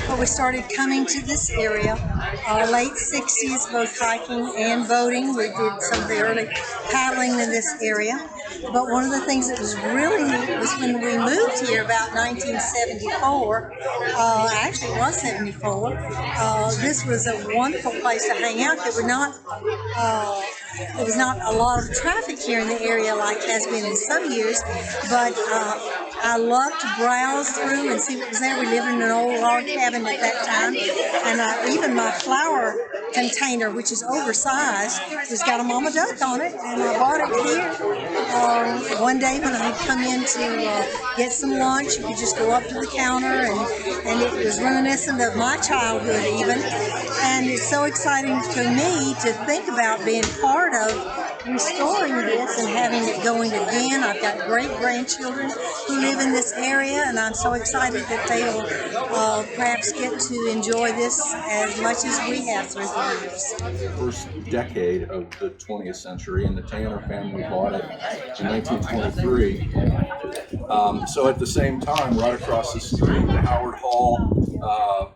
but we started coming to this area late 60s, both hiking and boating. We did some of the early paddling in this area. But one of the things that was really neat was when we moved here about 1974, actually it was 74, this was a wonderful place to hang out. There was not a lot of traffic here in the area like has been in some years, but I loved to browse through and see what was there. We lived in an old log cabin at that time, and even my flower container, which is oversized, has got a mama duck on it, and I bought it here. One day when I come in to get some lunch, you could just go up to the counter, and it was reminiscent of my childhood even, and it's so exciting to me to think about being part of restoring this and having it going again. I've got great grandchildren who live in this area, and I'm so excited that they will perhaps get to enjoy this as much as we have through the years. First decade of the 20th century, and the Tanner family bought it in 1923. So at the same time, right across the street, the Howard Hall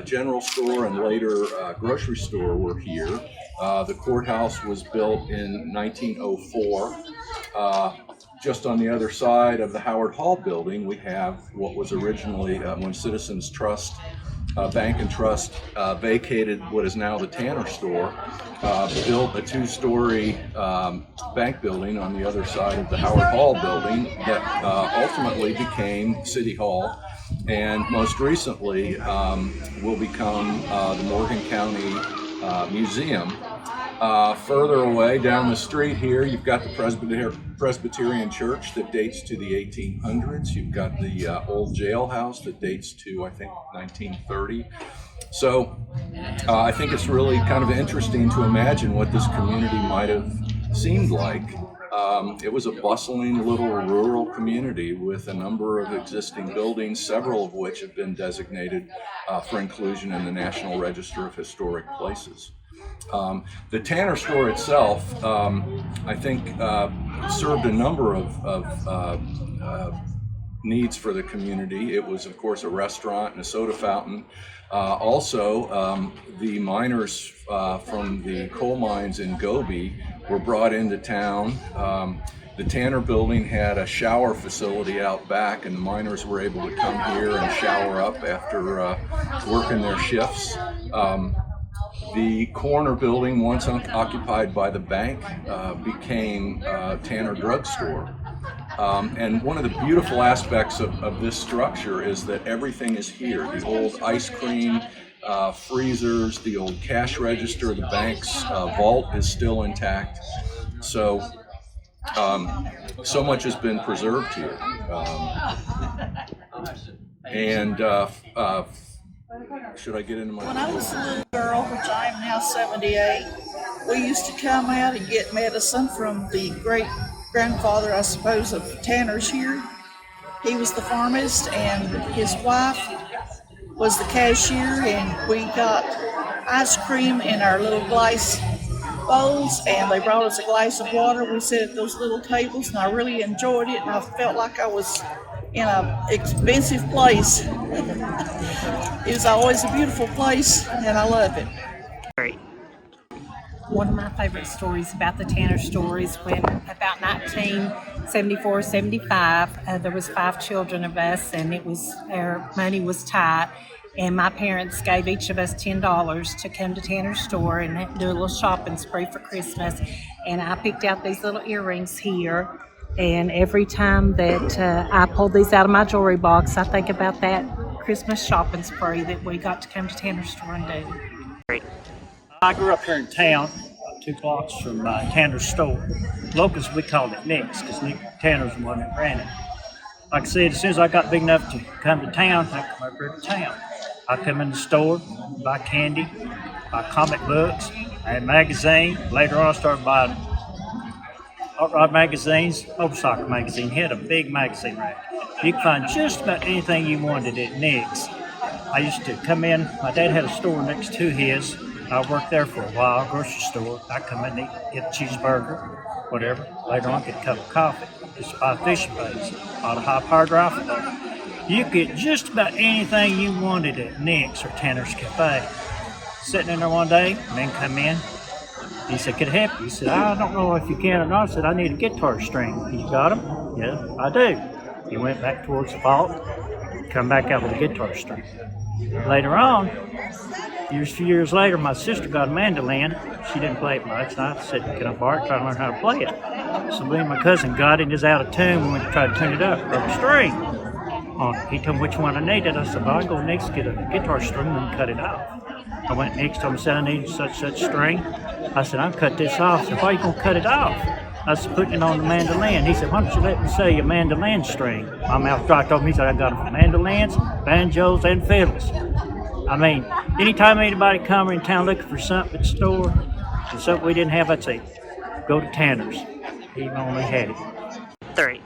general store and later grocery store were here. The courthouse was built in 1904. Just on the other side of the Howard Hall building, we have what was originally, when Citizens Trust Bank and Trust vacated what is now the Tanner store, built a two-story bank building on the other side of the Howard Hall building that ultimately became City Hall, and most recently will become the Morgan County Museum. Further away down the street here, you've got the Presbyterian Church that dates to the 1800s. You've got the old jailhouse that dates to, I think, 1930. So I think it's really kind of interesting to imagine what this community might have seemed like. It was a bustling little rural community with a number of existing buildings, several of which have been designated for inclusion in the National Register of Historic Places. The Tanner store itself, I think, served a number of needs for the community. It was, of course, a restaurant and a soda fountain. Also, the miners from the coal mines in Gobi were brought into town. The Tanner building had a shower facility out back, and the miners were able to come here and shower up after working their shifts. The corner building, once occupied by the bank, became Tanner Drug Store. And one of the beautiful aspects of this structure is that everything is here. The old ice cream freezers, the old cash register, the bank's vault is still intact. So, so much has been preserved here. Should I get into my... When I was a little girl, which I am now 78, we used to come out and get medicine from the great-grandfather, I suppose, of Tanner's here. He was the pharmacist, and his wife was the cashier, and we got ice cream in our little glass bowls, and they brought us a glass of water. We sat at those little tables, and I really enjoyed it, and I felt like I was in an expensive place. It was always a beautiful place, and I love it. One of my favorite stories about the Tanner store is when about 1974, 75, there was 5 children of us, and our money was tight, and my parents gave each of us $10 to come to Tanner's store and do a little shopping spree for Christmas. And I picked out these little earrings here, and every time that I pulled these out of my jewelry box, I think about that Christmas shopping spree that we got to come to Tanner's store and do. I grew up here in town, about 2 blocks from Tanner's store. Locals, we called it Nick's, because Nick Tanner's the one that ran it. Like I said, as soon as I got big enough to come to town, I come over to town. I come in the store, buy candy, buy comic books, I had magazine. Later on, I started buying hot rod magazines, motorcycle magazine. He had a big magazine rack. You could find just about anything you wanted at Nick's. I used to come in, my dad had a store next to his. I worked there for a while, grocery store. I come in, get a cheeseburger, whatever. Later on, get a cup of coffee. Just buy fishing baits, bought a high-powered rifle. You could get just about anything you wanted at Nick's or Tanner's Cafe. Sitting in there one day, man come in. He said, "Could I help you?" He said, "I don't know if you can or not." I said, "I need a guitar string." "You got them?" "Yeah, I do." He went back towards the vault, come back out with a guitar string. Later on, a few years later, my sister got a mandolin. She didn't play it much, and I said, "Can I borrow it? Try to learn how to play it." So me and my cousin got it, and it's out of tune. We went to try to tune it up, broke a string on it. He told me which one I needed. I said, "Well, I'll go next, get a guitar string and cut it off." I went next to him and said, "I need such string." I said, "I'll cut this off." He said, "Why are you going to cut it off?" I was putting it on the mandolin. He said, "Why don't you let me sell you a mandolin string?" My mouth dropped open. He said, "I got them for mandolins, banjos, and fiddles." I mean, anytime anybody come in town looking for something at the store, and something we didn't have, I'd say, "Go to Tanner's." He only had it. 3.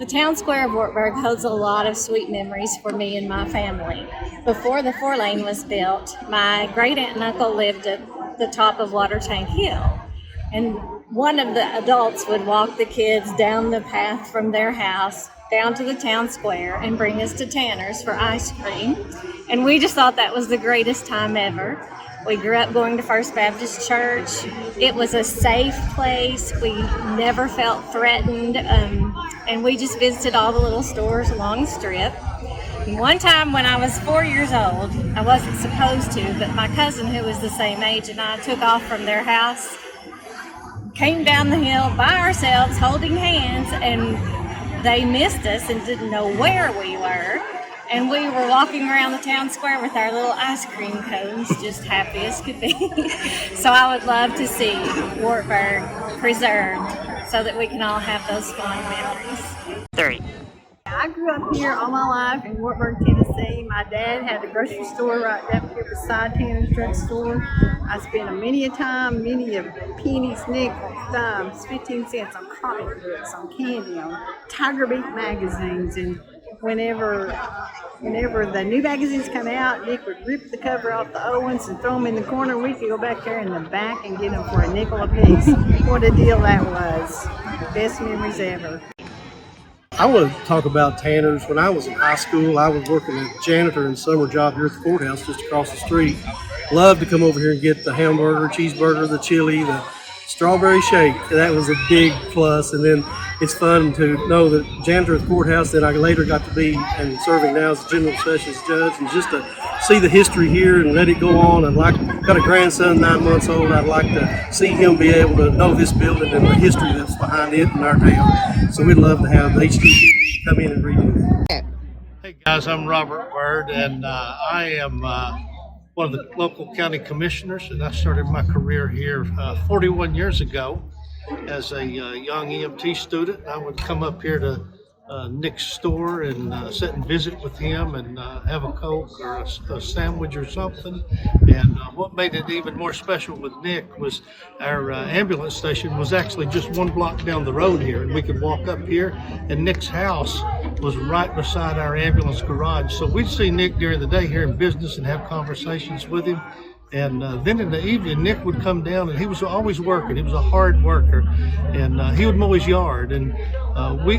The town square of Wartburg holds a lot of sweet memories for me and my family. Before the 4-lane was built, my great aunt and uncle lived at the top of Water Tank Hill. And one of the adults would walk the kids down the path from their house down to the town square and bring us to Tanner's for ice cream. And we just thought that was the greatest time ever. We grew up going to First Baptist Church. It was a safe place. We never felt threatened. And we just visited all the little stores along the strip. And one time when I was 4 years old, I wasn't supposed to, but my cousin, who was the same age, and I took off from their house, came down the hill by ourselves holding hands, and they missed us and didn't know where we were. And we were walking around the town square with our little ice cream cones, just happy as could be. So I would love to see Wartburg preserved so that we can all have those fond memories. 3. I grew up here all my life in Wartburg, Tennessee. My dad had a grocery store right down here beside Tanner's Drug Store. I spent many a pennies, nickels, dimes, 15 cents on comic books, on candy, on Tiger Beat magazines, and whenever the new magazines come out, Nick would rip the cover off the old ones and throw them in the corner. We could go back there in the back and get them for a nickel a piece. What a deal that was. Best memories ever. I want to talk about Tanner's. When I was in high school, I was working as a janitor and summer job here at the courthouse just across the street. Loved to come over here and get the hamburger, cheeseburger, the chili, the strawberry shake. That was a big plus. And then it's fun to know that janitor at the courthouse that I later got to be and serving now as a general sessions judge, and just to see the history here and let it go on. Got a grandson 9 months old. I'd like to see him be able to know this building and the history that's behind it in our town. So we'd love to have the HGTV come in and redo it. Hey guys, I'm Robert Bird, and I am one of the local county commissioners, and I started my career here 41 years ago as a young EMT student. I would come up here to Nick's store and sit and visit with him and have a Coke or a sandwich or something. And what made it even more special with Nick was our ambulance station was actually just 1 block down the road here, and we could walk up here, and Nick's house was right beside our ambulance garage. So we'd see Nick during the day here in business and have conversations with him. And then in the evening, Nick would come down, and he was always working. He was a hard worker, and he would mow his yard. And we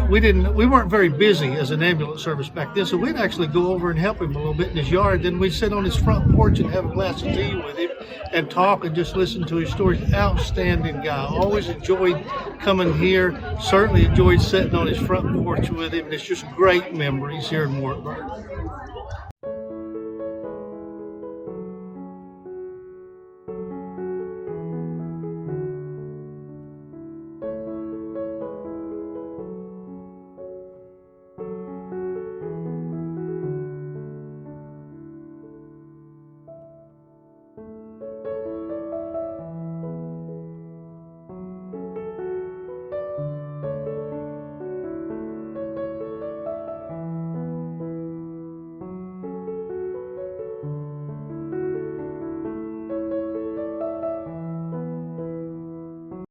weren't very busy as an ambulance service back then, so we'd actually go over and help him a little bit in his yard. Then we'd sit on his front porch and have a glass of tea with him and talk and just listen to his stories. Outstanding guy. Always enjoyed coming here. Certainly enjoyed sitting on his front porch with him. It's just great memories here in Wartburg.